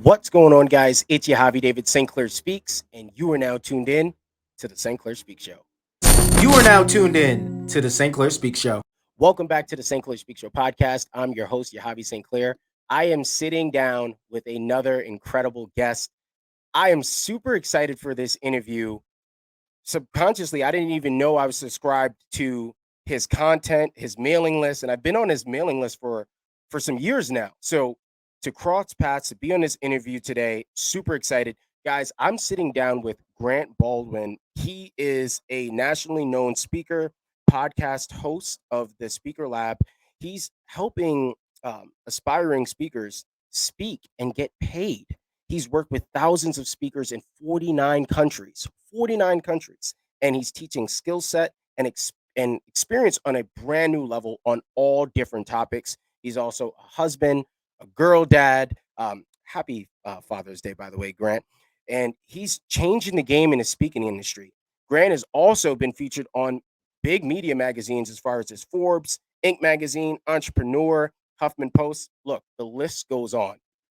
What's going on, guys? It's your Javi David St. Clair Speaks, and you are now tuned in to the St. Clair Speaks Show. You are now tuned in to the St. Clair Speak Show. Welcome back to the St. Clair Speaks Show podcast. I'm your host, Javi St. Clair. I am sitting down with another incredible guest. I am super excited for this interview. Subconsciously, I didn't even know I was subscribed to his content, his mailing list, and I've been on his mailing list for some years now. So to cross paths, to be on this interview today, super excited. Guys, I'm sitting down with Grant Baldwin. He is a nationally known speaker, podcast host of the Speaker Lab. He's helping aspiring speakers speak and get paid. He's worked with thousands of speakers in 49 countries, and he's teaching skill set and experience on a brand new level on all different topics. He's also a husband, a girl dad. Happy Father's Day, by the way, Grant. And he's changing the game in the speaking industry. Grant has also been featured on big media magazines as far as Forbes, Inc. magazine, Entrepreneur, Huffman Post. Look, the list goes on.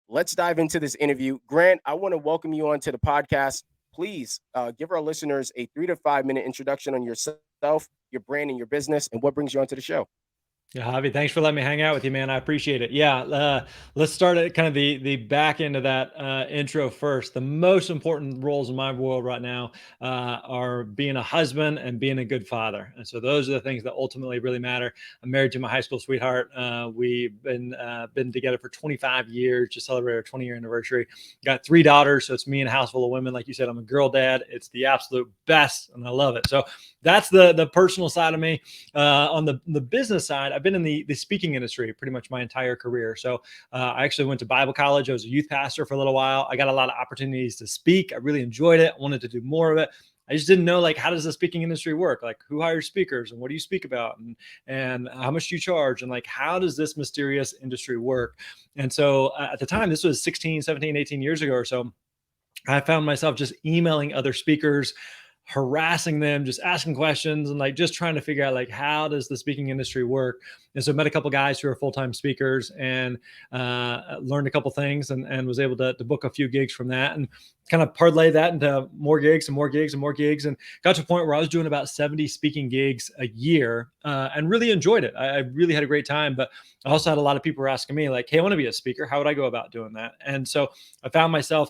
Let's dive into this interview. Grant, I want to welcome you onto the podcast. Please give our listeners a 3 to 5 minute introduction on yourself, your brand, and your business, and what brings you onto the show. Yeah, Javi, thanks for letting me hang out with you, man. I appreciate it. Let's start at kind of the back end of that intro first. The most important roles in my world right now are being a husband and being a good father. And so those are the things that ultimately really matter. I'm married to my high school sweetheart. We've been together for 25 years, just celebrated our 20-year anniversary. Got 3 daughters, so it's me and a house full of women. Like you said, I'm a girl dad. It's the absolute best, and I love it. So that's the personal side of me. On the business side, I've been in the speaking industry pretty much my entire career. So I actually went to Bible college. I was a youth pastor for a little while. I got a lot of opportunities to speak. I really enjoyed it. I wanted to do more of it. I just didn't know, like, how does the speaking industry work? Like, who hires speakers and what do you speak about, and how much do you charge, and like, how does this mysterious industry work? And so at the time, this was 16, 17, 18 years ago or so, I found myself just emailing other speakers, harassing them, just asking questions, and like just trying to figure out, like, how does the speaking industry work? And so I met a couple guys who are full-time speakers, and learned a couple things, and was able to book a few gigs from that, and kind of parlay that into more gigs and more gigs and more gigs, and got to a point where I was doing about 70 speaking gigs a year, and really enjoyed it. I really had a great time, but I also had a lot of people were asking me, like, hey, I want to be a speaker. How would I go about doing that? And so I found myself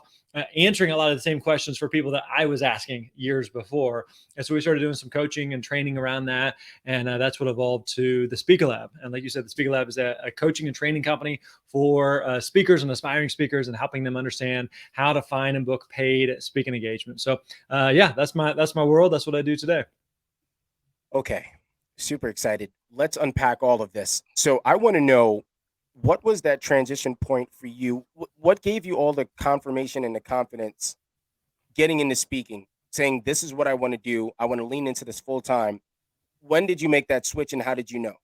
answering a lot of the same questions for people that I was asking years before. And so we started doing some coaching and training around that. And that's what evolved to the Speaker Lab. And like you said, the Speaker Lab is a coaching and training company for speakers and aspiring speakers, and helping them understand how to find and book paid speaking engagement. So that's my world. That's what I do today. Okay, super excited. Let's unpack all of this. So I want to know, what was that transition point for you? What gave you all the confirmation and the confidence getting into speaking, saying, this is what I want to do. I want to lean into this full time. When did you make that switch, and how did you know?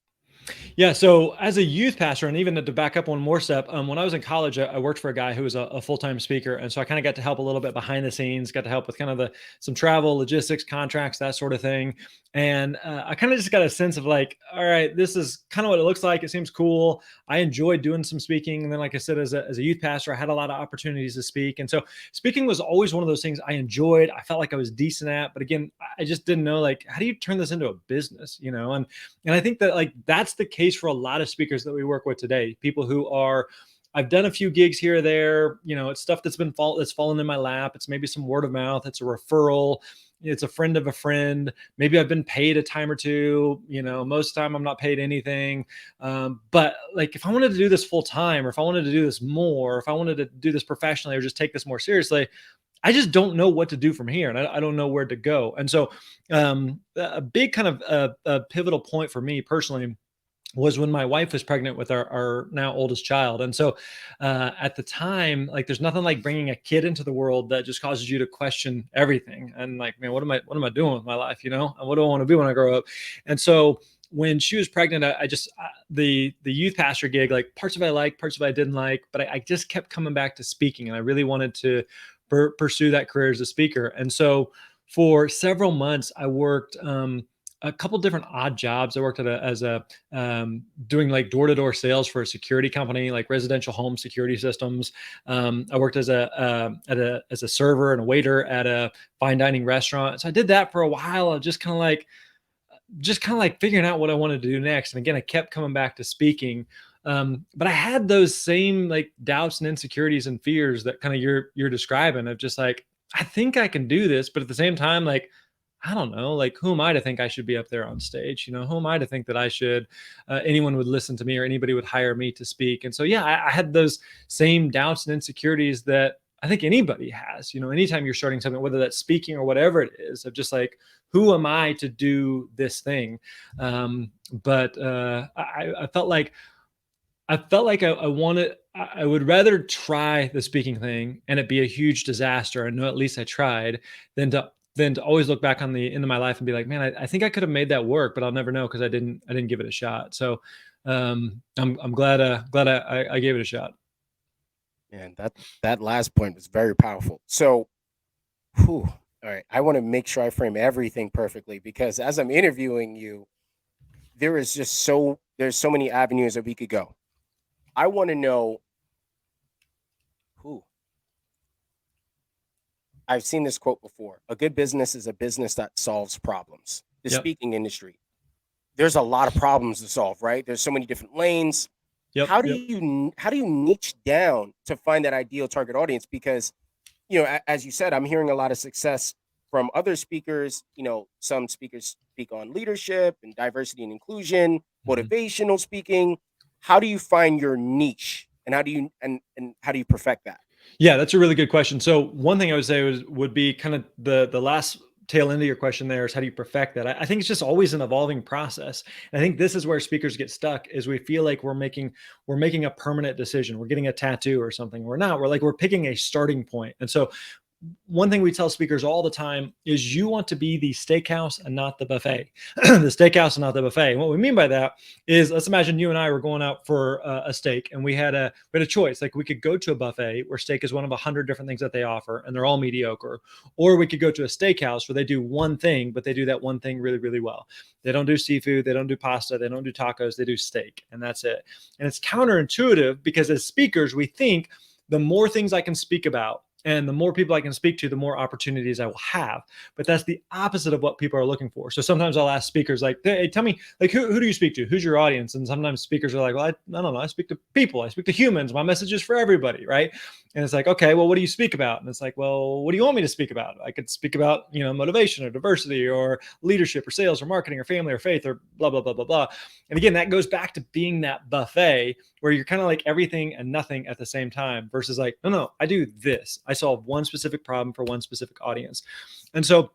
Yeah. So as a youth pastor, and even to back up one more step, when I was in college, I worked for a guy who was a full-time speaker. And so I kind of got to help a little bit behind the scenes, got to help with kind of some travel, logistics, contracts, that sort of thing. And I kind of just got a sense of, like, all right, this is kind of what it looks like. It seems cool. I enjoyed doing some speaking. And then, like I said, as a youth pastor, I had a lot of opportunities to speak. And so speaking was always one of those things I enjoyed. I felt like I was decent at, but again, I just didn't know, like, how do you turn this into a business, And I think that, like, that's the case for a lot of speakers that we work with today. People who are, I've done a few gigs here or there, it's stuff that's fallen in my lap. It's maybe some word of mouth. It's a referral. It's a friend of a friend. Maybe I've been paid a time or two, most of the time I'm not paid anything. But like, if I wanted to do this full time, or if I wanted to do this more, if I wanted to do this professionally, or just take this more seriously, I just don't know what to do from here, and I don't know where to go. And so a big kind of a pivotal point for me personally was when my wife was pregnant with our now oldest child. And so at the time, like, there's nothing like bringing a kid into the world that just causes you to question everything. And like, man, what am I doing with my life? And what do I want to be when I grow up? And so when she was pregnant, I just, the youth pastor gig, like, parts of it I liked, parts of it I didn't like, but I just kept coming back to speaking, and I really wanted to pursue that career as a speaker. And so for several months, I worked a couple different odd jobs. I worked doing like door-to-door sales for a security company, like residential home security systems. I worked as a server and a waiter at a fine dining restaurant. So I did that for a while. I was just kind of like figuring out what I wanted to do next. And again, I kept coming back to speaking. But I had those same like doubts and insecurities and fears that kind of you're describing, of just like, I think I can do this, but at the same time, like, I don't know, like, who am I to think I should be up there on stage? Who am I to think that anyone would listen to me or anybody would hire me to speak? And so, yeah, I had those same doubts and insecurities that I think anybody has, anytime you're starting something, whether that's speaking or whatever it is, of just like, who am I to do this thing? But I felt like I would rather try the speaking thing and it be a huge disaster and know at least I tried than to always look back on the end of my life and be like, man, I think I could have made that work, but I'll never know because I didn't give it a shot. So I'm glad I gave it a shot. Man, that last point was very powerful. So, all right, I want to make sure I frame everything perfectly, because as I'm interviewing you, there's so many avenues that we could go. I want to know I've seen this quote before. A good business is a business that solves problems. The Yep. speaking industry, there's a lot of problems to solve, right? There's so many different lanes. Yep. How do you niche down to find that ideal target audience? Because, as you said, I'm hearing a lot of success from other speakers. Some speakers speak on leadership and diversity and inclusion, motivational speaking. How do you find your niche, and how do you perfect that? Yeah, that's a really good question. So one thing I would say would be kind of the last tail end of your question there, is how do you perfect that? I think it's just always an evolving process. And I think this is where speakers get stuck, is we feel like we're making a permanent decision. We're getting a tattoo or something. We're not. We're picking a starting point. And so one thing we tell speakers all the time is, you want to be the steakhouse and not the buffet. The steakhouse and not the buffet. And what we mean by that is, let's imagine you and I were going out for a steak, and we had a choice. Like, we could go to a buffet where steak is one of 100 different things that they offer, and they're all mediocre, or we could go to a steakhouse where they do one thing, but they do that one thing really, really well. They don't do seafood, they don't do pasta, they don't do tacos, they do steak, and that's it. And it's counterintuitive, because as speakers, we think the more things I can speak about, and the more people I can speak to, the more opportunities I will have. But that's the opposite of what people are looking for. So sometimes I'll ask speakers, like, hey, tell me, like, who do you speak to? Who's your audience? And sometimes speakers are like, well, I don't know. I speak to people. I speak to humans. My message is for everybody, right? And it's like, okay, well, what do you speak about? And it's like, well, what do you want me to speak about? I could speak about, motivation or diversity or leadership or sales or marketing or family or faith or blah, blah, blah, blah, blah. And again, that goes back to being that buffet where you're kind of like everything and nothing at the same time, versus like, no, I do this. I solve one specific problem for one specific audience. And so,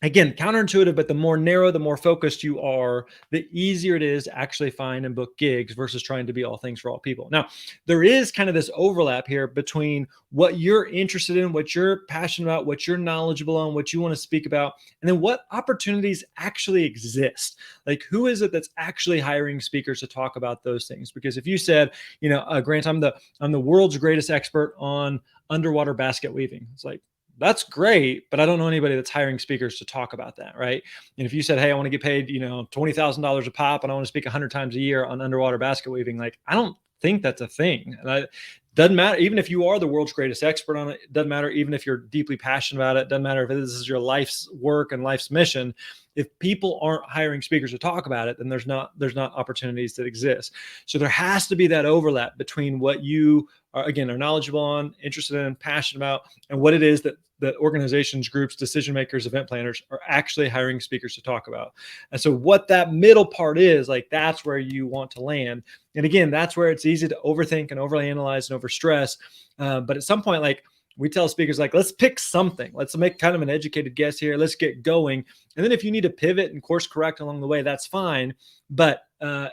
again, counterintuitive, but the more narrow, the more focused you are, the easier it is to actually find and book gigs, versus trying to be all things for all people. Now, there is kind of this overlap here between what you're interested in, what you're passionate about, what you're knowledgeable on, what you want to speak about, and then what opportunities actually exist. Like, who is it that's actually hiring speakers to talk about those things? Because if you said, Grant, I'm the world's greatest expert on underwater basket weaving, it's like, that's great, but I don't know anybody that's hiring speakers to talk about that, right? And if you said, hey, I want to get paid, $20,000 a pop, and I want to speak 100 times a year on underwater basket weaving, like, I don't think that's a thing. And doesn't matter, even if you are the world's greatest expert on it, doesn't matter, even if you're deeply passionate about it, doesn't matter if this is your life's work and life's mission. If people aren't hiring speakers to talk about it, then there's not opportunities that exist. So there has to be that overlap between what you are knowledgeable on, interested in, passionate about, and what it is that organizations, groups, decision makers, event planners are actually hiring speakers to talk about. And so what that middle part is, like, that's where you want to land. And again, that's where it's easy to overthink and overanalyze and overstress. But at some point, like, we tell speakers, like, let's pick something. Let's make kind of an educated guess here. Let's get going. And then if you need to pivot and course correct along the way, that's fine. But you're not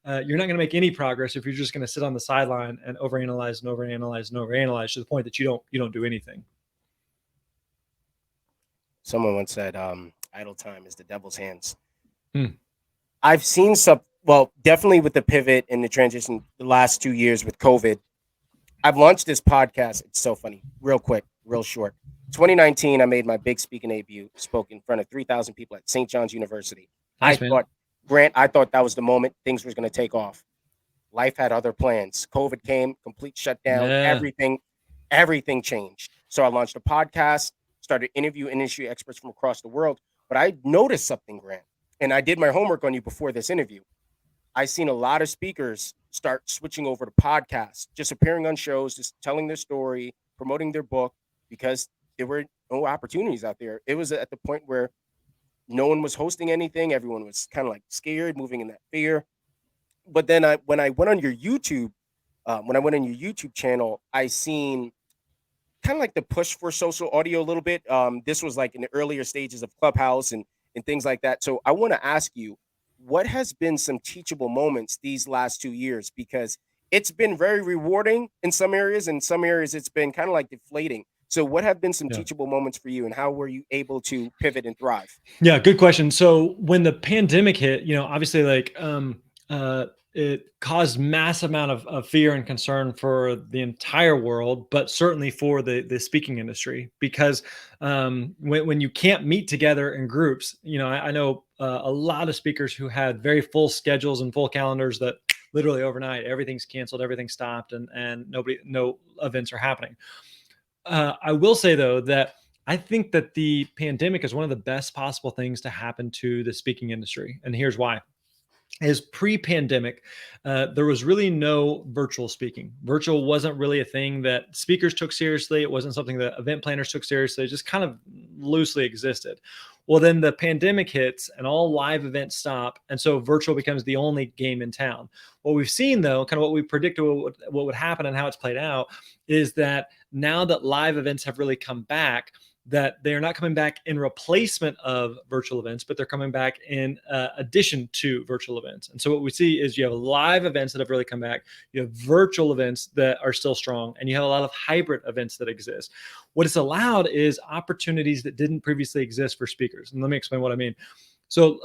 going to make any progress if you're just going to sit on the sideline and overanalyze to the point that you don't do anything. Someone once said, idle time is the devil's hands. I've seen definitely with the pivot and the transition the last 2 years with COVID. I've launched this podcast. It's so funny. Real quick, real short. 2019, I made my big speaking debut, spoke in front of 3,000 people at St. John's University. I Nice, man. thought, Grant, I thought that was the moment things was going to take off. Life had other plans. COVID came, complete shutdown, Yeah. everything changed. So I launched a podcast, started interviewing industry experts from across the world. But I noticed something, Grant, and I did my homework on you before this interview. I seen a lot of speakers start switching over to podcasts, just appearing on shows, just telling their story, promoting their book, because there were no opportunities out there. It was at the point where no one was hosting anything. Everyone was kind of like scared, moving in that fear. But then when I went on your YouTube, when I went on your YouTube channel, I seen kind of like the push for social audio a little bit. This was like in the earlier stages of Clubhouse and things like that. So I want to ask you, what has been some teachable moments these last 2 years? Because it's been very rewarding in some areas, and some areas it's been kind of like deflating. So what have been some Yeah. teachable moments for you, and how were you able to pivot and thrive? Yeah, good question. So when the pandemic hit, obviously it caused mass amount of fear and concern for the entire world, but certainly for the speaking industry, because when you can't meet together in groups, I know a lot of speakers who had very full schedules and full calendars that literally overnight everything's canceled, everything stopped, and no events are happening. I will say though that I think that the pandemic is one of the best possible things to happen to the speaking industry, and here's why. Is pre-pandemic, there was really no virtual speaking. Virtual wasn't really a thing that speakers took seriously. It wasn't something that event planners took seriously. It just kind of loosely existed. Well, then the pandemic hits and all live events stop, and so virtual becomes the only game in town. What we've seen, though, kind of what we predicted what would happen and how it's played out, is that now that live events have really come back, that they're not coming back in replacement of virtual events, but they're coming back in addition to virtual events. And so what we see is you have live events that have really come back, you have virtual events that are still strong, and you have a lot of hybrid events that exist. What it's allowed is opportunities that didn't previously exist for speakers. And let me explain what I mean. So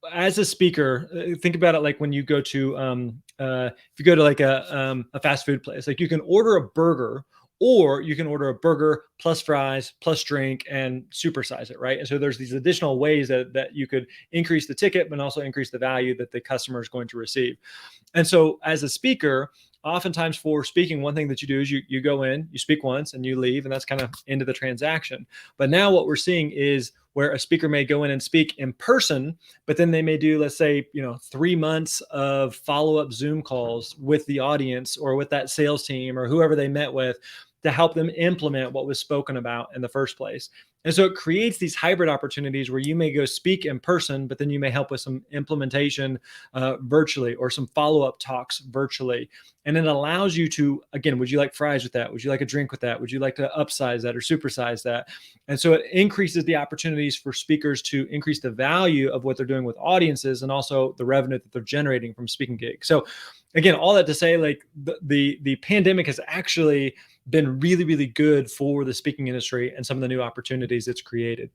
as a speaker, think about it like when you go to, if you go to like a fast food place, like you can order a burger, or you can order a burger plus fries plus drink and supersize it, right? And so there's these additional ways that you could increase the ticket, but also increase the value that the customer is going to receive. And so as a speaker, oftentimes for speaking, one thing that you do is you go in, you speak once and you leave, and that's kind of into the transaction. But now what we're seeing is where a speaker may go in and speak in person, but then they may do, let's say, 3 months of follow-up Zoom calls with the audience or with that sales team or whoever they met with to help them implement what was spoken about in the first place. And so it creates these hybrid opportunities where you may go speak in person, but then you may help with some implementation virtually, or some follow-up talks virtually. And it allows you to, again, would you like fries with that? Would you like a drink with that? Would you like to upsize that or supersize that? And so it increases the opportunities for speakers to increase the value of what they're doing with audiences, and also the revenue that they're generating from speaking gigs. So again, all that to say, like the pandemic has actually been really, really good for the speaking industry and some of the new opportunities it's created.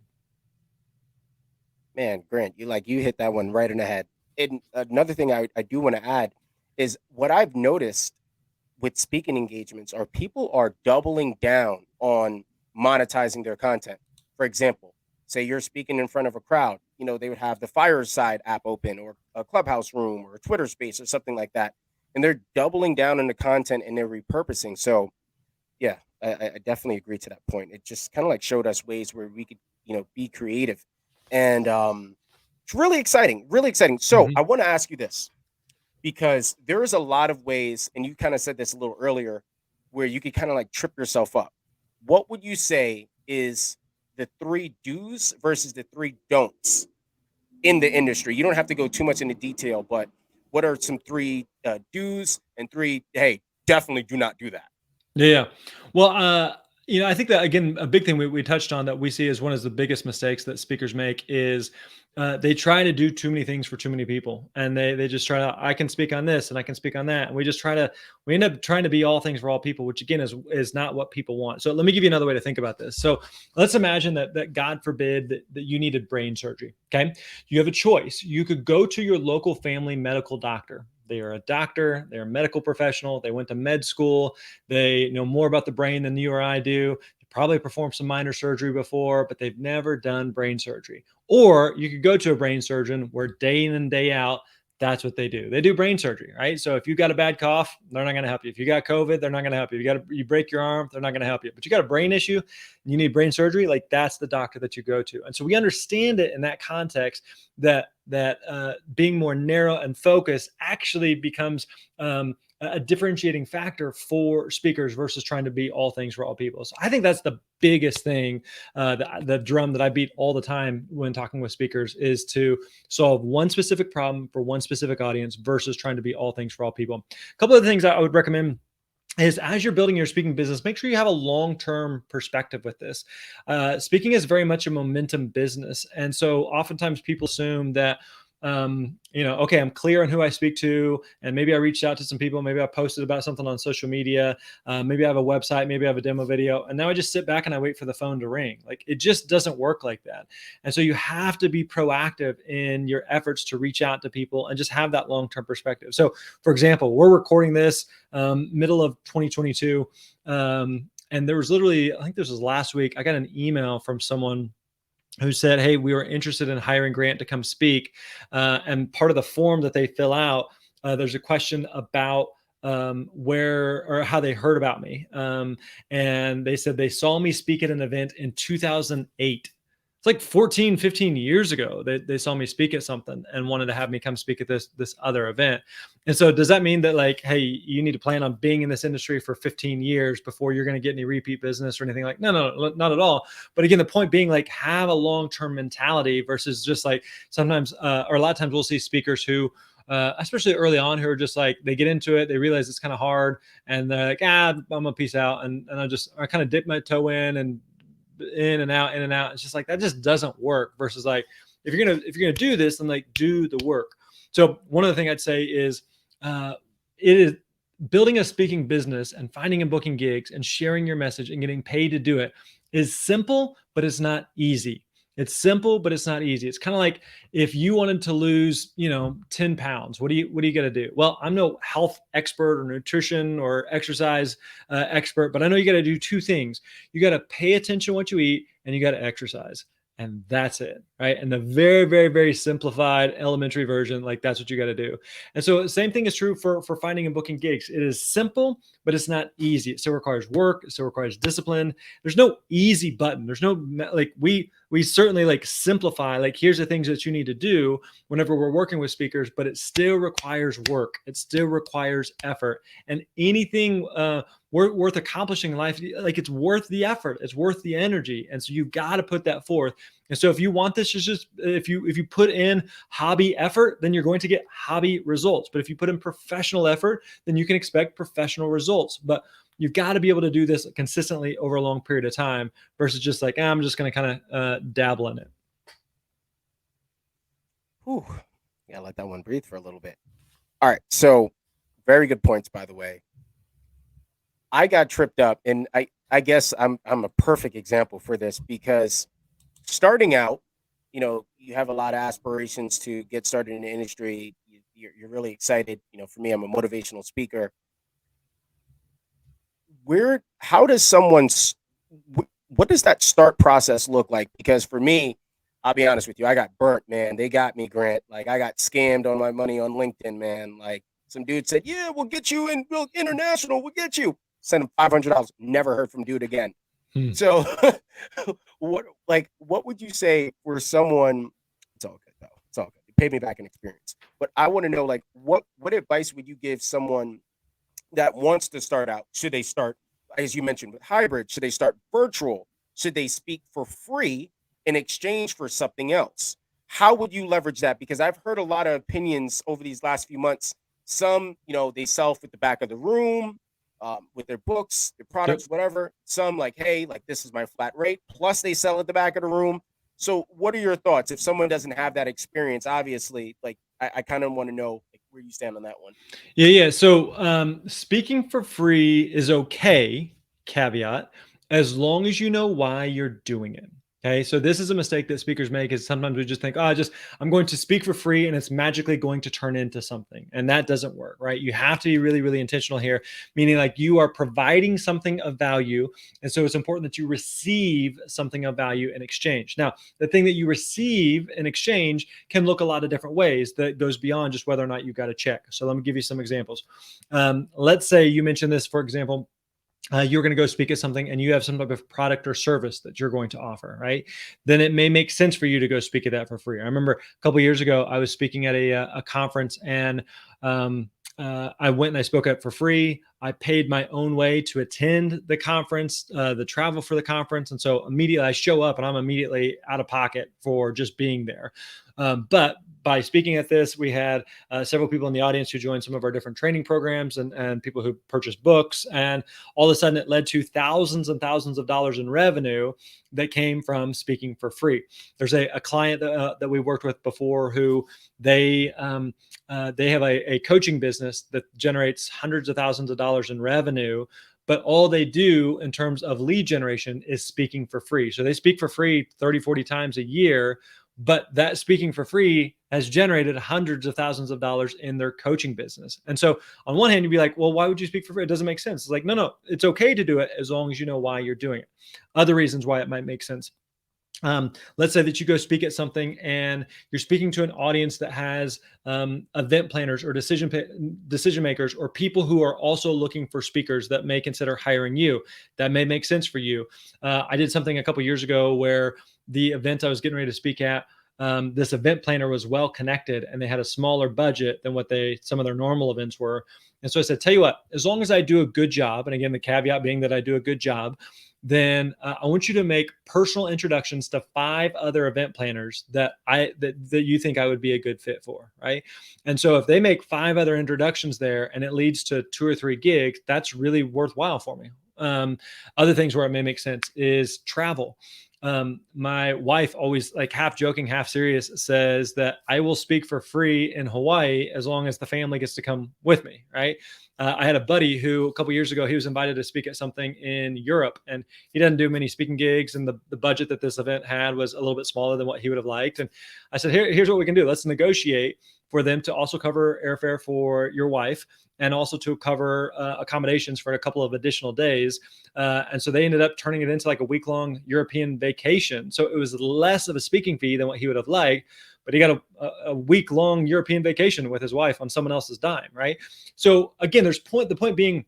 Man, Grant, you hit that one right in the head. And another thing I do want to add is what I've noticed with speaking engagements are people are doubling down on monetizing their content. For example, say you're speaking in front of a crowd, they would have the Fireside app open, or a Clubhouse room, or a Twitter space, or something like that. And they're doubling down on the content and they're repurposing. So yeah, I definitely agree to that point. It just kind of like showed us ways where we could, be creative. And it's really exciting, really exciting. So Mhm. I want to ask you this, because there is a lot of ways, and you kind of said this a little earlier, where you could kind of like trip yourself up. What would you say is the three do's versus the three don'ts in the industry? You don't have to go too much into detail, but what are some three do's and three, hey, definitely do not do that? Yeah. Well, I think that again, a big thing we touched on that we see as one of the biggest mistakes that speakers make is they try to do too many things for too many people, and they just try to, I can speak on this and I can speak on that, and we end up trying to be all things for all people, which again is not what people want. So let me give you another way to think about this. So let's imagine that God forbid that you needed brain surgery. Okay, you have a choice. You could go to your local family medical doctor. They are a doctor, they're a medical professional, they went to med school, they know more about the brain than you or I do. They probably performed some minor surgery before, but they've never done brain surgery. Or you could go to a brain surgeon where day in and day out, that's what they do. They do brain surgery, right? So if you got a bad cough, they're not going to help you. If you got COVID, they're not going to help you. If you break your arm, they're not going to help you. But you got a brain issue and you need brain surgery, like that's the doctor that you go to. And so we understand it in that context that being more narrow and focused actually becomes a differentiating factor for speakers versus trying to be all things for all people. So I think that's the biggest thing, the drum that I beat all the time when talking with speakers, is to solve one specific problem for one specific audience versus trying to be all things for all people. A couple of the things I would recommend is, as you're building your speaking business, make sure you have a long-term perspective with this. Speaking is very much a momentum business. And so oftentimes people assume that, okay, I'm clear on who I speak to, and maybe I reached out to some people, maybe I posted about something on social media, maybe I have a website, maybe I have a demo video, and now I just sit back and I wait for the phone to ring. Like, it just doesn't work like that. And so you have to be proactive in your efforts to reach out to people and just have that long-term perspective. So for example, we're recording this middle of 2022. And there was literally, I think this was last week, I got an email from someone who said, hey, we were interested in hiring Grant to come speak. And part of the form that they fill out, there's a question about where or how they heard about me. And they said they saw me speak at an event in 2008. It's like 14, 15 years ago. They saw me speak at something and wanted to have me come speak at this other event. And so does that mean that, like, hey, you need to plan on being in this industry for 15 years before you're going to get any repeat business or anything? Like, no, not at all. But again, the point being, like, have a long-term mentality versus just like sometimes, or a lot of times we'll see speakers who, especially early on, who are just like, they get into it, they realize it's kind of hard, and they're like, I'm gonna peace out, and I kind of dip my toe in and out, in and out. It's just like, that just doesn't work. Versus, like, if you're gonna do this, then, like, do the work. So one of the things I'd say is, it is building a speaking business and finding and booking gigs and sharing your message and getting paid to do it is simple, but it's not easy. It's simple, but it's not easy. It's kind of like if you wanted to lose, 10 pounds, what do you got to do? Well, I'm no health expert or nutrition or exercise expert, but I know you got to do two things. You got to pay attention to what you eat, and you got to exercise. And that's it, right? And the very, very, very simplified elementary version, like, that's what you got to do. And so the same thing is true for finding and booking gigs. It is simple, but it's not easy. It still requires work. It still requires discipline. There's no easy button. There's no, like, we certainly, like, simplify, like, here's the things that you need to do whenever we're working with speakers, but it still requires work. It still requires effort. And anything worth accomplishing in life, like, it's worth the effort, it's worth the energy. And so you've got to put that forth. And so if you want this, just if you put in hobby effort, then you're going to get hobby results. But if you put in professional effort, then you can expect professional results. But you've got to be able to do this consistently over a long period of time versus just like, I'm just going to kind of dabble in it. Whew. Yeah, let that one breathe for a little bit. All right. So very good points, by the way. I got tripped up, and I guess I'm a perfect example for this, because starting out, you have a lot of aspirations to get started in the industry. You're really excited. For me, I'm a motivational speaker. How does what does that start process look like? Because for me, I'll be honest with you, I got burnt, man. They got me, Grant. Like, I got scammed on my money on LinkedIn, man. Like, some dude said, yeah, we'll get you in, we'll international, we'll get you. Send him $500. Never heard from dude again. So what would you say for someone? It's all good though. It's all good. You paid me back in experience. But I want to know, like, what advice would you give someone that wants to start out? Should they start, as you mentioned, with hybrid? Should they start virtual? Should they speak for free in exchange for something else? How would you leverage that? Because I've heard a lot of opinions over these last few months. Some, they self at the back of the room, with their books, their products, whatever. Some like, hey, like, this is my flat rate. Plus they sell at the back of the room. So what are your thoughts? If someone doesn't have that experience, obviously, like, I kind of want to know, like, where you stand on that one. Yeah. So speaking for free is okay, caveat, as long as you know why you're doing it. Okay, so this is a mistake that speakers make, is sometimes we just think, oh, I'm going to speak for free and it's magically going to turn into something. And that doesn't work, right? You have to be really, really intentional here, meaning like you are providing something of value. And so it's important that you receive something of value in exchange. Now, the thing that you receive in exchange can look a lot of different ways that goes beyond just whether or not you got a check. So let me give you some examples. Let's say you mentioned this, for example, you're going to go speak at something and you have some type of product or service that you're going to offer, right? Then it may make sense for you to go speak at that for free. I remember a couple of years ago, I was speaking at a conference, and I went and I spoke at for free. I paid my own way to attend the conference, the travel for the conference. And so immediately I show up and I'm immediately out of pocket for just being there. But by speaking at this, we had several people in the audience who joined some of our different training programs, and people who purchased books. And all of a sudden it led to thousands and thousands of dollars in revenue that came from speaking for free. There's a client that we worked with before who they have a coaching business that generates hundreds of thousands of dollars in revenue, but all they do in terms of lead generation is speaking for free. So they speak for free 30, 40 times a year, but that speaking for free has generated hundreds of thousands of dollars in their coaching business. And so on one hand, you'd be like, well, why would you speak for free? It doesn't make sense. It's like, no, it's okay to do it as long as you know why you're doing it. Other reasons why it might make sense. Let's say that you go speak at something and you're speaking to an audience that has event planners or decision makers, or people who are also looking for speakers that may consider hiring you. That may make sense for you. I did something a couple years ago where the event I was getting ready to speak at, this event planner was well connected and they had a smaller budget than what some of their normal events were. And so I said, tell you what, as long as I do a good job, and again, the caveat being that I do a good job, then I want you to make personal introductions to 5 other event planners that you think I would be a good fit for, right? And so if they make 5 other introductions there and it leads to 2 or 3 gigs, that's really worthwhile for me. Other things where it may make sense is travel. My wife always, like, half joking, half serious, says that I will speak for free in Hawaii as long as the family gets to come with me, right? I had a buddy who a couple years ago, he was invited to speak at something in Europe, and he doesn't do many speaking gigs, and the budget that this event had was a little bit smaller than what he would have liked. And I said, here's what we can do. Let's negotiate for them to also cover airfare for your wife, and also to cover accommodations for a couple of additional days. And so they ended up turning it into like a week-long European vacation. So it was less of a speaking fee than what he would have liked, but he got a week-long European vacation with his wife on someone else's dime, right? So again, the point being,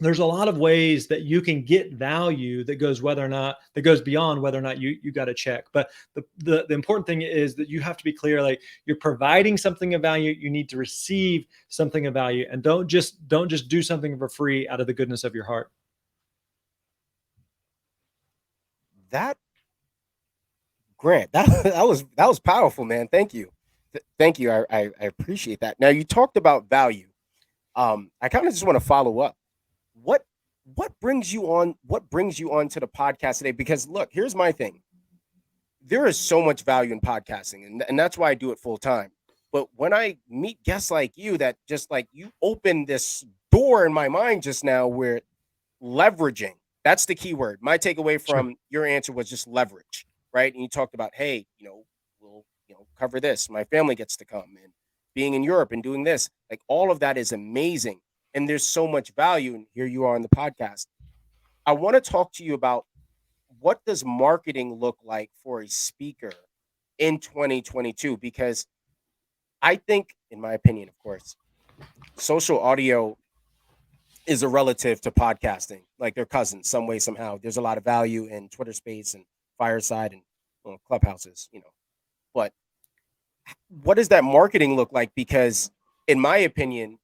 there's a lot of ways that you can get value that goes beyond whether or not you got a check. But the important thing is that you have to be clear, like, you're providing something of value, you need to receive something of value, and don't just do something for free out of the goodness of your heart. That Grant, that was powerful, man. Thank you. Thank you. I appreciate that. Now, you talked about value. I kind of just want to follow up. What brings you on? What brings you on to the podcast today? Because look, here's my thing. There is so much value in podcasting, and that's why I do it full time. But when I meet guests like you, that just like you open this door in my mind just now, where leveraging, that's the key word. My takeaway from your answer was just leverage, right? And you talked about, hey, we'll cover this. My family gets to come, and being in Europe and doing this, like, all of that is amazing. And there's so much value. And here you are on the podcast. I want to talk to you about, what does marketing look like for a speaker in 2022? Because I think, in my opinion, of course, social audio is a relative to podcasting, like they're cousins, some way, somehow. There's a lot of value in Twitter Space and Fireside and Clubhouses, But what does that marketing look like? Because in my opinion,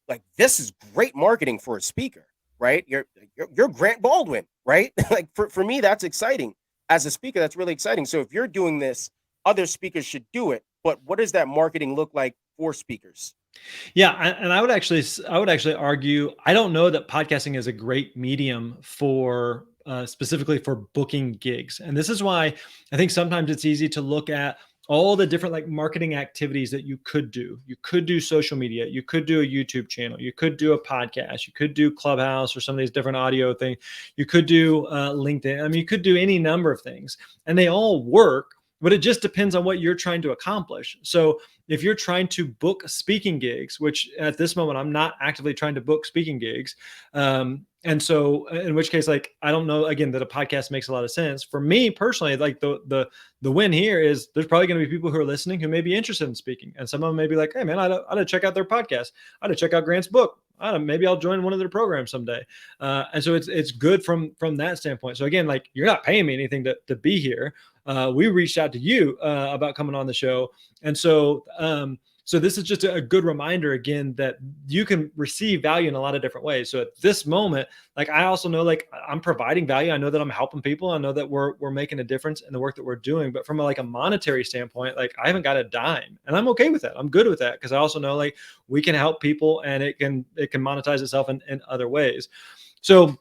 like, this is great marketing for a speaker, right? You're Grant Baldwin, right? Like, for me, that's exciting. As a speaker, that's really exciting. So if you're doing this, other speakers should do it. But what does that marketing look like for speakers? Yeah, and I would actually argue, I don't know that podcasting is a great medium for specifically for booking gigs. And this is why I think sometimes it's easy to look at all the different like marketing activities that you could do. You could do social media, you could do a YouTube channel, you could do a podcast, you could do Clubhouse or some of these different audio things, you could do LinkedIn. I mean, you could do any number of things, and they all work, but it just depends on what you're trying to accomplish. So if you're trying to book speaking gigs, which at this moment I'm not actively trying to book speaking gigs, and so in which case, like, I don't know, again, that a podcast makes a lot of sense for me personally. Like the win here is there's probably going to be people who are listening who may be interested in speaking, and some of them may be like, hey man, I'd check out their podcast, I'd check out Grant's book, maybe I'll join one of their programs someday. And so it's good from that standpoint. So again, like, you're not paying me anything to be here. We reached out to you about coming on the show, and so so this is just a good reminder again that you can receive value in a lot of different ways. So at this moment, like, I also know, like, I'm providing value. I know that I'm helping people. I know that we're making a difference in the work that we're doing. But from a monetary standpoint, like, I haven't got a dime, and I'm okay with that. I'm good with that, because I also know, like, we can help people, and it can monetize itself in other ways. So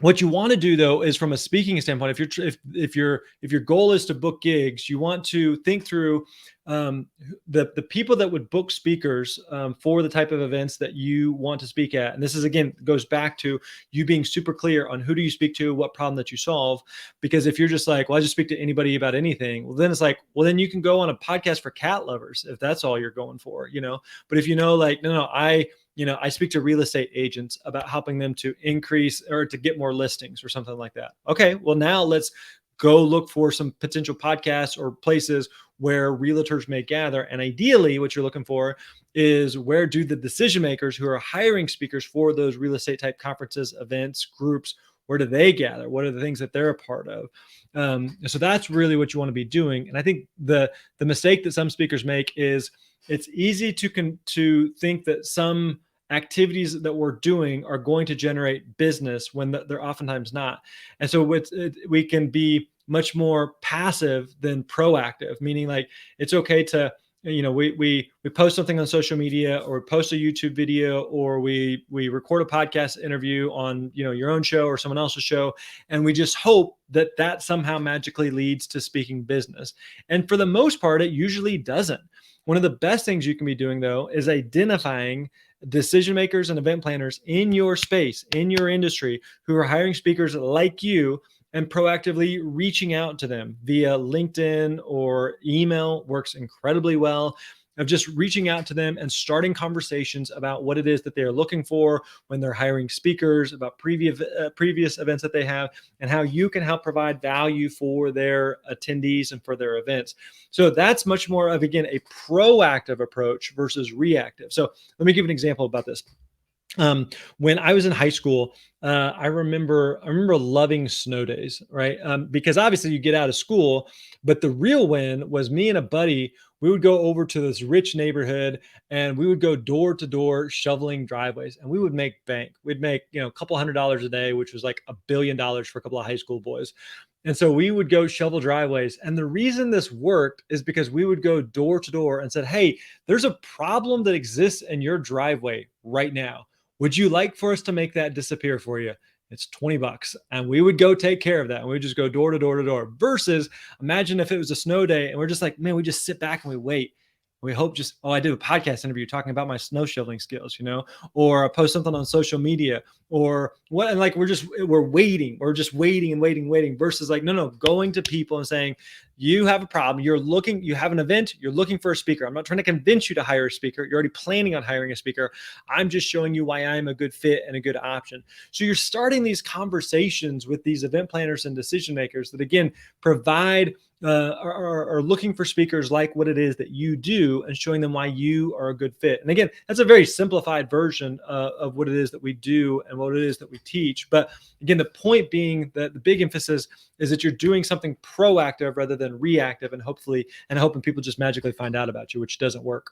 what you want to do, though, is from a speaking standpoint, if your goal is to book gigs, you want to think through the people that would book speakers for the type of events that you want to speak at. And this is, again, goes back to you being super clear on who do you speak to, what problem that you solve. Because if you're just like, well, I just speak to anybody about anything, well, then it's like, well, then you can go on a podcast for cat lovers if that's all you're going for, But if like, no, I speak to real estate agents about helping them to increase or to get more listings or something like that. Okay, well, now let's go look for some potential podcasts or places where realtors may gather. And ideally, what you're looking for is, where do the decision makers who are hiring speakers for those real estate type conferences, events, groups, where do they gather? What are the things that they're a part of? So that's really what you want to be doing. And I think the mistake that some speakers make is, it's easy to think that some activities that we're doing are going to generate business when they're oftentimes not. And so we can be much more passive than proactive, meaning, like, it's okay to, we post something on social media, or post a YouTube video, or we record a podcast interview on, your own show or someone else's show. And we just hope that somehow magically leads to speaking business. And for the most part, it usually doesn't. One of the best things you can be doing, though, is identifying decision makers and event planners in your space, in your industry, who are hiring speakers like you, and proactively reaching out to them via LinkedIn or email works incredibly well. Of just reaching out to them and starting conversations about what it is that they're looking for when they're hiring speakers, about previous events that they have, and how you can help provide value for their attendees and for their events. So that's much more of, again, a proactive approach versus reactive. So let me give an example about this. When I was in high school, I remember loving snow days, right? Because obviously you get out of school, but the real win was, me and a buddy, we would go over to this rich neighborhood, and we would go door to door shoveling driveways, and we would make bank. We'd make, a couple $100 a day, which was like $1 billion for a couple of high school boys. And so we would go shovel driveways. And the reason this worked is because we would go door to door and said, hey, there's a problem that exists in your driveway right now. Would you like for us to make that disappear for you? It's $20. And we would go take care of that. And we would just go door to door to door. Versus, imagine if it was a snow day and we're just like, man, we just sit back and we wait. We hope just, I did a podcast interview talking about my snow shoveling skills, or I post something on social media, or what. And like, we're waiting. We're just waiting and waiting versus like, no, going to people and saying, you have a problem. You have an event, you're looking for a speaker. I'm not trying to convince you to hire a speaker. You're already planning on hiring a speaker. I'm just showing you why I'm a good fit and a good option. So you're starting these conversations with these event planners and decision makers that, again, provide are looking for speakers like what it is that you do, and showing them why you are a good fit. And again, that's a very simplified version of what it is that we do and what it is that we teach. But again, the point being that the big emphasis is that you're doing something proactive rather than reactive, and hoping people just magically find out about you, which doesn't work.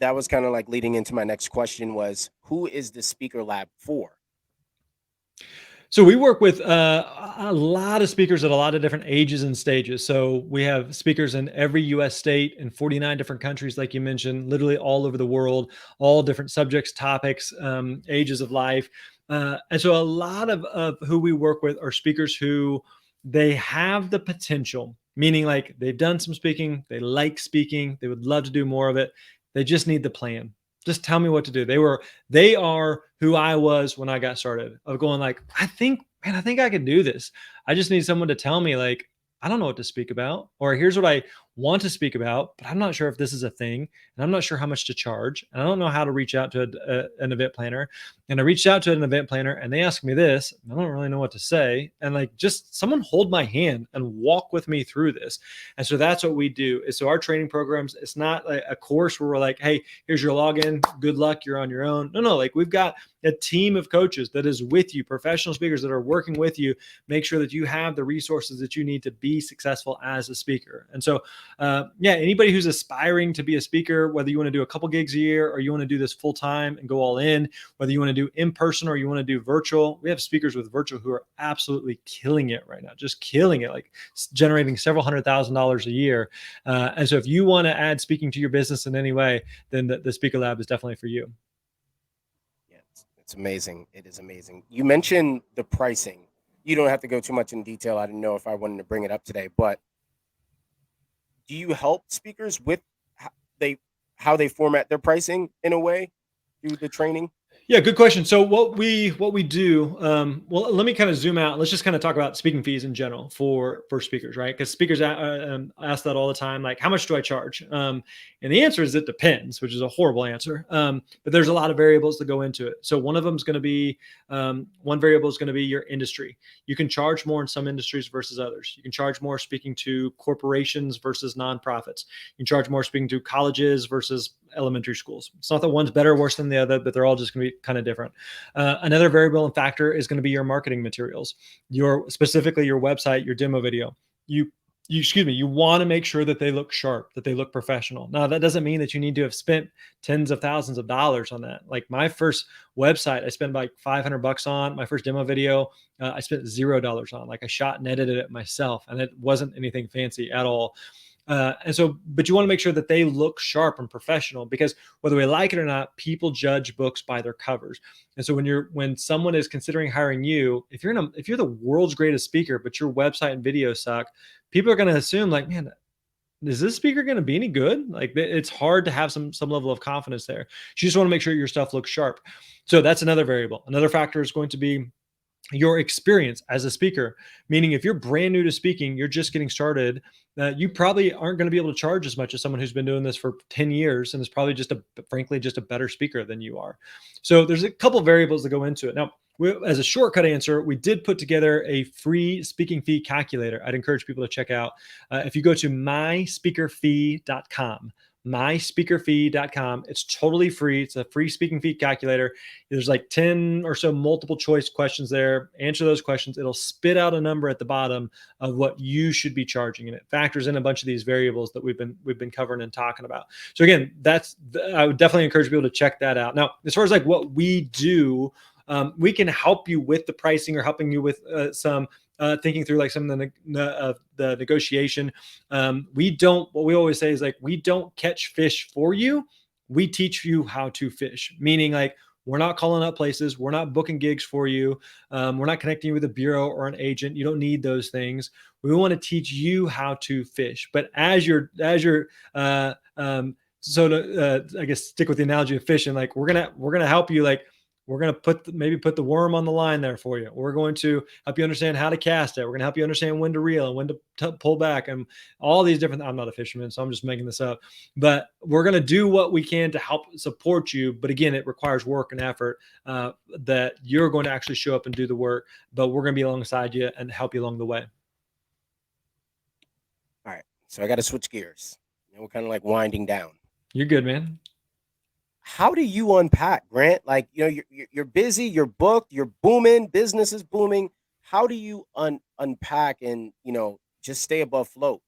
That was kind of like leading into my next question, was, who is the Speaker Lab for? So we work with a lot of speakers at a lot of different ages and stages. So we have speakers in every US state, in 49 different countries, like you mentioned, literally all over the world, all different subjects, topics, ages of life. And so a lot of who we work with are speakers who they have the potential, meaning like they've done some speaking, they like speaking, they would love to do more of it. They just need the plan. Just tell me what to do. They are who I was when I got started, of going like, I think, man, I think I can do this. I just need someone to tell me like, I don't know what to speak about, or here's what I want to speak about, but I'm not sure if this is a thing, and I'm not sure how much to charge, and I don't know how to reach out to an event planner. And I reached out to an event planner, and they asked me this. I don't really know what to say, and like, just someone hold my hand and walk with me through this. And so that's what we do. Is so our training programs, it's not like a course where we're like, hey, here's your login, good luck, you're on your own. No, like we've got a team of coaches that is with you, professional speakers that are working with you, make sure that you have the resources that you need to be successful as a speaker. And so, yeah, anybody who's aspiring to be a speaker, whether you want to do a couple gigs a year or you want to do this full time and go all in, whether you want to do in person or you want to do virtual, we have speakers with virtual who are absolutely killing it right now, just killing it, like generating several $100,000 a year. And so if you want to add speaking to your business in any way, then the Speaker Lab is definitely for you. Yeah, it's amazing. It is amazing. You mentioned the pricing. You don't have to go too much in detail. I didn't know if I wanted to bring it up today, but do you help speakers with how they format their pricing in a way through the training? Yeah, good question. So what we do, well, let me kind of zoom out. Let's just kind of talk about speaking fees in general for speakers, right? Because speakers ask that all the time, like, how much do I charge? And the answer is it depends, which is a horrible answer. But there's a lot of variables that go into it. So one of them is going to be one variable is going to be your industry. You can charge more in some industries versus others. You can charge more speaking to corporations versus nonprofits. You can charge more speaking to colleges versus elementary schools. It's not that one's better or worse than the other, but they're all just going to be kind of different. Another variable and factor is going to be your marketing materials, specifically your website, your demo video. You want to make sure that they look sharp, that they look professional. Now, that doesn't mean that you need to have spent tens of thousands of dollars on that. Like my first website, I spent like $500 on. My first demo video, I spent $0 on. Like I shot and edited it myself, and it wasn't anything fancy at all. But you want to make sure that they look sharp and professional, because whether we like it or not, people judge books by their covers. And so when someone is considering hiring you, if you're the world's greatest speaker, but your website and video suck, people are going to assume like, man, is this speaker going to be any good? Like it's hard to have some level of confidence there. You just want to make sure your stuff looks sharp. So that's another variable. Another factor is going to be your experience as a speaker, meaning if you're brand new to speaking, you're just getting started, you probably aren't going to be able to charge as much as someone who's been doing this for 10 years and is probably frankly just a better speaker than you are. So there's a couple variables that go into it. Now, as a shortcut answer, we did put together a free speaking fee calculator. I'd encourage people to check out. If you go to myspeakerfee.com, it's totally free. It's a free speaking fee calculator. There's like 10 or so multiple choice questions there. Answer those questions. It'll spit out a number at the bottom of what you should be charging, and it factors in a bunch of these variables that we've been covering and talking about. So again, I would definitely encourage people to check that out. Now, as far as like what we do, we can help you with the pricing or helping you with some thinking through like some of the negotiation. What we always say is like, we don't catch fish for you. We teach you how to fish, meaning like, we're not calling up places. We're not booking gigs for you. We're not connecting you with a bureau or an agent. You don't need those things. We want to teach you how to fish. But I guess stick with the analogy of fishing. Like we're gonna help you. Like we're going to maybe put the worm on the line there for you. We're going to help you understand how to cast it. We're going to help you understand when to reel and when to pull back and all these different. I'm not a fisherman, so I'm just making this up. But we're going to do what we can to help support you. But again, it requires work and effort that you're going to actually show up and do the work. But we're going to be alongside you and help you along the way. All right. So I got to switch gears. We're kind of like winding down. You're good, man. How do you unpack, Grant? Like, you're busy, you're booked, you're booming, business is booming. How do you unpack and, just stay above float?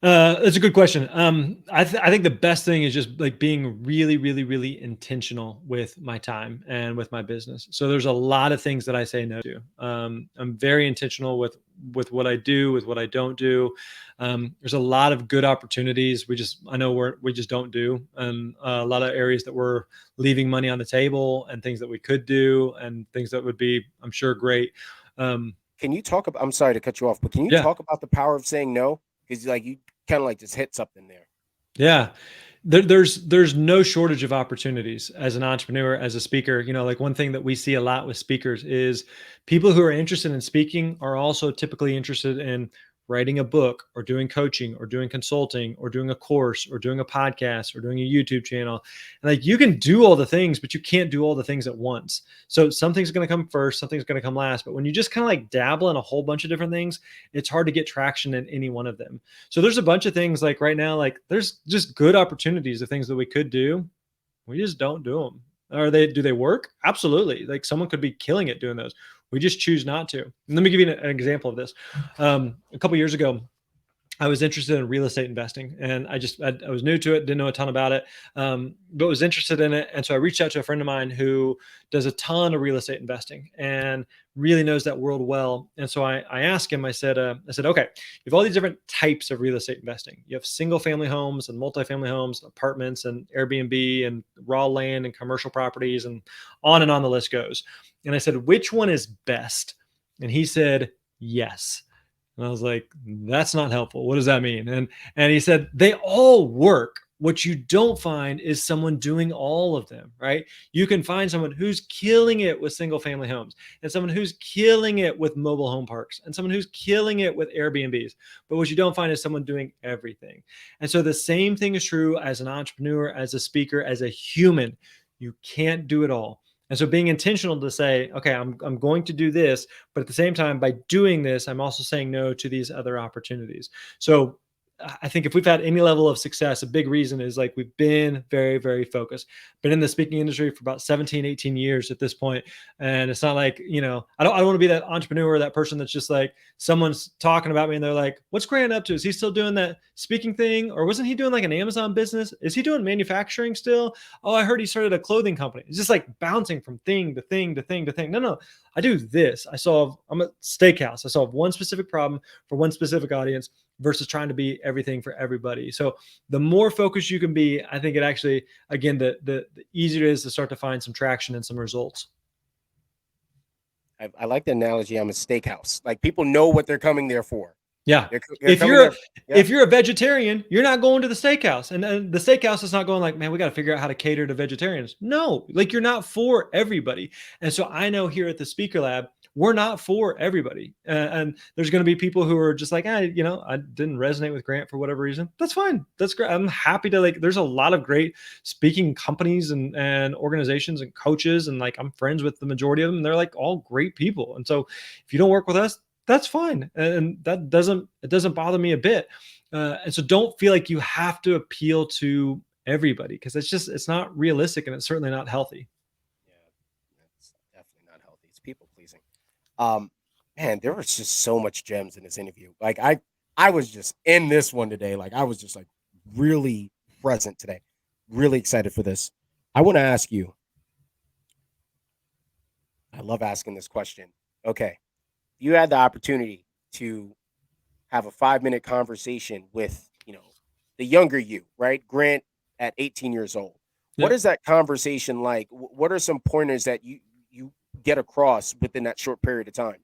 That's a good question. I think the best thing is just like being really, really, really intentional with my time and with my business. So there's a lot of things that I say no to. I'm very intentional with what I do, with what I don't do. There's a lot of good opportunities. We just don't do, and a lot of areas that we're leaving money on the table and things that we could do and things that would be, I'm sure, great. Can you talk about, I'm sorry to cut you off, but can you Yeah. talk about the power of saying no? Because like you kind of like just hit something there. Yeah. There's no shortage of opportunities as an entrepreneur, as a speaker. Like one thing that we see a lot with speakers is people who are interested in speaking are also typically interested in writing a book or doing coaching or doing consulting or doing a course or doing a podcast or doing a YouTube channel. And like you can do all the things, but you can't do all the things at once. So something's going to come first, something's going to come last. But when you just kind of like dabble in a whole bunch of different things, it's hard to get traction in any one of them. So there's a bunch of things like right now, like there's just good opportunities of things that we could do. We just don't do them. Do they work? Absolutely. Like someone could be killing it doing those. We just choose not to. And let me give you an example of this. A couple years ago, I was interested in real estate investing, and I was new to it, didn't know a ton about it, but was interested in it. And so I reached out to a friend of mine who does a ton of real estate investing and really knows that world well. And so I asked him, I said, okay, you have all these different types of real estate investing. You have single family homes and multifamily homes, apartments and Airbnb and raw land and commercial properties and on the list goes. And I said, which one is best? And he said, yes. And I was like, that's not helpful. What does that mean? And he said, they all work. What you don't find is someone doing all of them, right? You can find someone who's killing it with single family homes and someone who's killing it with mobile home parks and someone who's killing it with Airbnbs. But what you don't find is someone doing everything. And so the same thing is true as an entrepreneur, as a speaker, as a human. You can't do it all. And so being intentional to say, okay, I'm going to do this, but at the same time, by doing this, I'm also saying no to these other opportunities. So I think if we've had any level of success, a big reason is like we've been very, very focused. Been in the speaking industry for about 17, 18 years at this point. And it's not like, I don't want to be that entrepreneur, that person that's just like someone's talking about me and they're like, what's Grant up to? Is he still doing that speaking thing? Or wasn't he doing like an Amazon business? Is he doing manufacturing still? Oh, I heard he started a clothing company. It's just like bouncing from thing to thing to thing to thing. No, I do this. I'm a steakhouse. I solve one specific problem for one specific audience versus trying to be everything for everybody. So the more focused you can be, I think it actually, again, the easier it is to start to find some traction and some results. I like the analogy. I'm a steakhouse. Like people know what they're coming there for. Yeah. If you're a vegetarian, you're not going to the steakhouse, and the steakhouse is not going like, man, we got to figure out how to cater to vegetarians. No, like you're not for everybody. And so I know here at the Speaker Lab, we're not for everybody. And there's going to be people who are just like, I didn't resonate with Grant for whatever reason. That's fine. That's great. I'm happy to there's a lot of great speaking companies and organizations and coaches. And like, I'm friends with the majority of them. And they're like all great people. And so if you don't work with us, that's fine. And it doesn't bother me a bit. And so don't feel like you have to appeal to everybody because it's not realistic and it's certainly not healthy. Yeah, that's definitely not healthy. It's people pleasing. Man, there was just so much gems in this interview. Like I was just in this one today. Like I was just like really present today. Really excited for this. I want to ask you. I love asking this question. Okay. You had the opportunity to have a 5-minute conversation with, the younger you, right? Grant at 18 years old. What Yep. is that conversation like? What are some pointers that you get across within that short period of time?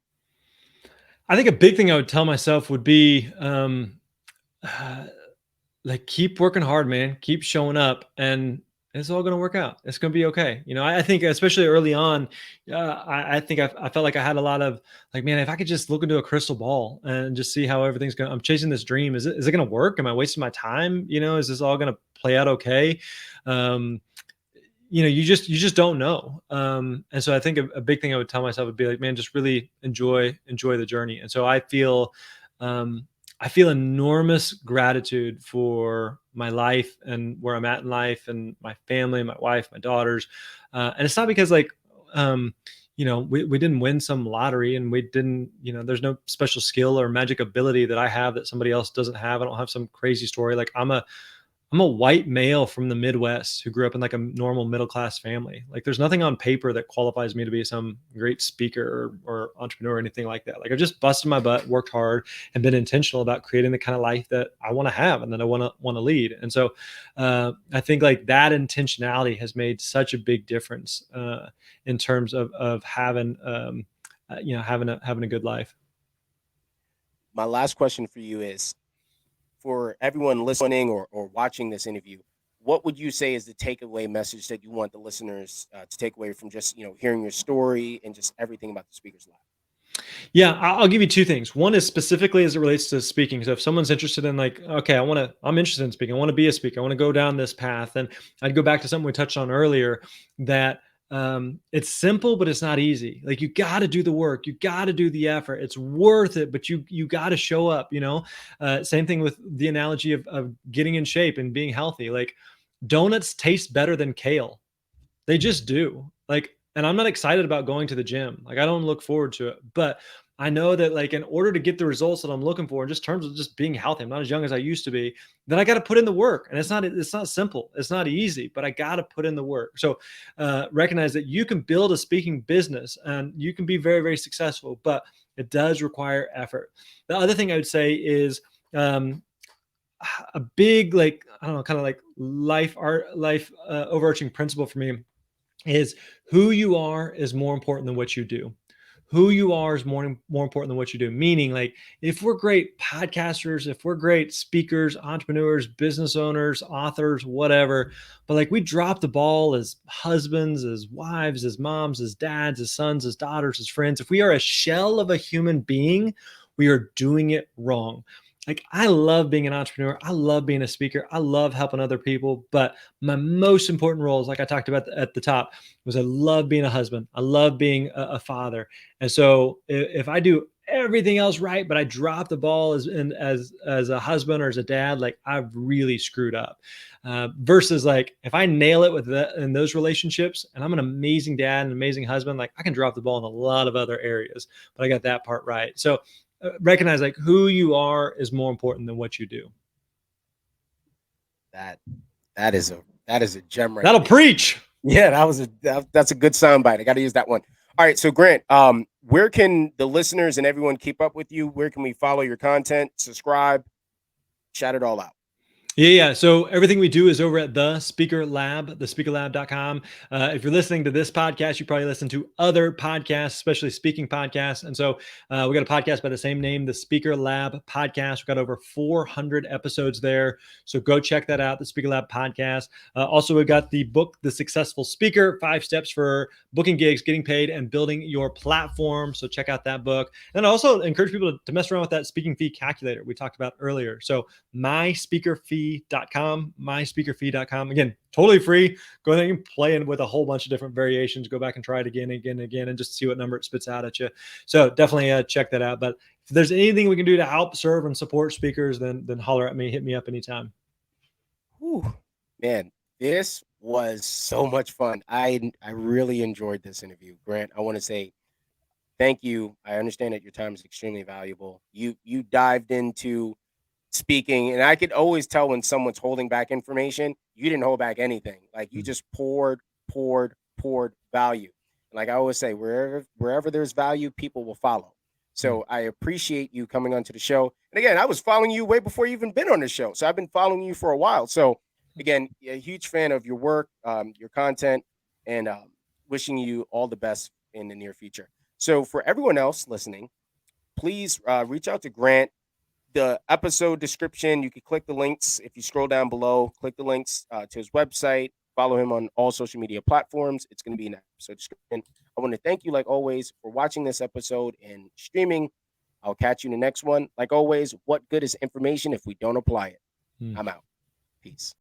I think a big thing I would tell myself would be like keep working hard, man. Keep showing up, and it's all going to work out. It's going to be okay. I think especially early on, I think I felt like I had a lot of like, man, if I could just look into a crystal ball and just see how everything's going, I'm chasing this dream. Is it going to work? Am I wasting my time? Is this all going to play out okay? You just don't know. And so I think a big thing I would tell myself would be like, man, just really enjoy the journey. And so I feel enormous gratitude for my life and where I'm at in life and my family, my wife, my daughters. And it's not because like, we didn't win some lottery and we didn't, there's no special skill or magic ability that I have that somebody else doesn't have. I don't have some crazy story. Like I'm a white male from the Midwest who grew up in like a normal middle-class family. Like there's nothing on paper that qualifies me to be some great speaker or entrepreneur or anything like that. Like I've just busted my butt, worked hard, and been intentional about creating the kind of life that I want to have and that I want to lead. And so I think like that intentionality has made such a big difference in terms of having having a good life. My last question for you is, for everyone listening or watching this interview, what would you say is the takeaway message that you want the listeners to take away from just hearing your story and just everything about the Speakers Lab? Yeah, I'll give you two things. One is specifically as it relates to speaking. So if someone's interested in like, okay, I'm interested in speaking. I want to be a speaker. I want to go down this path. And I'd go back to something we touched on earlier, that it's simple, but it's not easy. Like, you got to do the work. You got to do the effort. It's worth it, but you got to show up, same thing with the analogy of getting in shape and being healthy. Like, donuts taste better than kale. They just do. Like, and I'm not excited about going to the gym. Like, I don't look forward to it, but I know that, like, in order to get the results that I'm looking for in just terms of just being healthy, I'm not as young as I used to be, then I got to put in the work. And it's not simple. It's not easy, but I got to put in the work. So recognize that you can build a speaking business and you can be very, very successful, but it does require effort. The other thing I would say is, a big, like, I don't know, kind of like life overarching principle for me is, who you are is more important than what you do. Who you are is more important than what you do. Meaning, like, if we're great podcasters, if we're great speakers, entrepreneurs, business owners, authors, whatever, but like, we drop the ball as husbands, as wives, as moms, as dads, as sons, as daughters, as friends, if we are a shell of a human being, we are doing it wrong. Like, I love being an entrepreneur. I love being a speaker. I love helping other people. But my most important roles, like I talked about at the top, was I love being a husband. I love being a father. And so if I do everything else right, but I drop the ball as a husband or as a dad, like, I've really screwed up. Versus, like, if I nail it in those relationships, and I'm an amazing dad and amazing husband, like, I can drop the ball in a lot of other areas, but I got that part right. So recognize, like, who you are is more important than what you do. That is a gem right That'll there. preach. Yeah, that's a good soundbite. I got to use that one. All right, so Grant, where can the listeners and everyone keep up with you? Where can we follow your content, subscribe, shout it all out? Yeah. So everything we do is over at the Speaker Lab, thespeakerlab.com. If you're listening to this podcast, you probably listen to other podcasts, especially speaking podcasts. And so we got a podcast by the same name, the Speaker Lab Podcast. We've got over 400 episodes there. So go check that out, the Speaker Lab Podcast. Also, we've got the book, The Successful Speaker, 5 Steps for Booking Gigs, Getting Paid, and Building Your Platform. So check out that book. And I also encourage people to mess around with that speaking fee calculator we talked about earlier. So myspeakerfee.com. Again, totally free. Go ahead and play in with a whole bunch of different variations. Go back and try it again, and just see what number it spits out at you. So definitely check that out. But if there's anything we can do to help serve and support speakers, then holler at me, hit me up anytime. Whew, man, this was so much fun. I really enjoyed this interview, Grant. I want to say thank you. I understand that your time is extremely valuable. You dived into speaking, and I could always tell when someone's holding back information. You didn't hold back anything. Like, you just poured value. And like I always say, wherever there's value, people will follow. So I appreciate you coming onto the show. And again, I was following you way before you even been on the show. So I've been following you for a while. So again, a huge fan of your work, your content, and wishing you all the best in the near future. So for everyone else listening, please reach out to Grant. The episode description, you can click the links. If you scroll down below, click the links to his website. Follow him on all social media platforms. It's going to be in the episode description. I want to thank you, like always, for watching this episode and streaming. I'll catch you in the next one. Like always, what good is information if we don't apply it? I'm out. Peace.